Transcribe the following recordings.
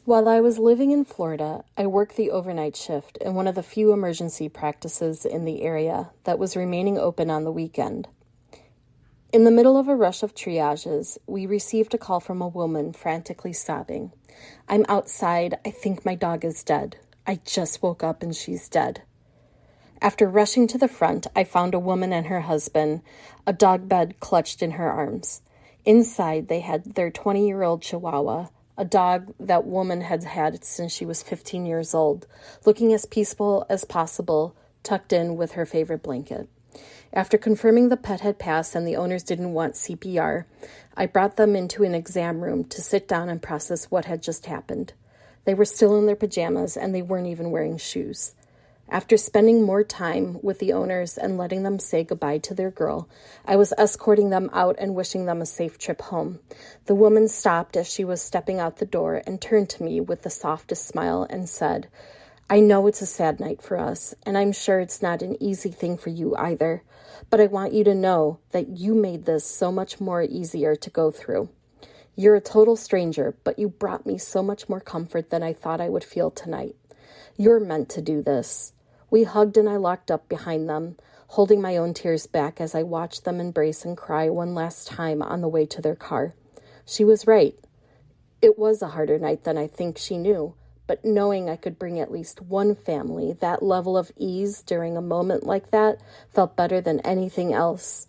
While I was living in Florida, I worked the overnight shift in one of the few emergency practices in the area that was remaining open on the weekend. In the middle of a rush of triages, we received a call from a woman frantically sobbing. "I'm outside. I think my dog is dead. I just woke up and she's dead." After rushing to the front, I found a woman and her husband, a dog bed clutched in her arms. Inside, they had their 20-year-old Chihuahua, a dog that woman had had since she was 15 years old, looking as peaceful as possible, tucked in with her favorite blanket. After confirming the pet had passed and the owners didn't want CPR, I brought them into an exam room to sit down and process what had just happened. They were still in their pajamas and they weren't even wearing shoes. After spending more time with the owners and letting them say goodbye to their girl, I was escorting them out and wishing them a safe trip home. The woman stopped as she was stepping out the door and turned to me with the softest smile and said, "I know it's a sad night for us, and I'm sure it's not an easy thing for you either, but I want you to know that you made this so much more easier to go through. You're a total stranger, but you brought me so much more comfort than I thought I would feel tonight. You're meant to do this." We hugged and I locked up behind them, holding my own tears back as I watched them embrace and cry one last time on the way to their car. She was right. It was a harder night than I think she knew, but knowing I could bring at least one family that level of ease during a moment like that felt better than anything else.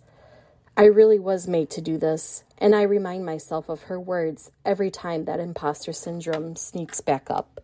I really was made to do this, and I remind myself of her words every time that imposter syndrome sneaks back up.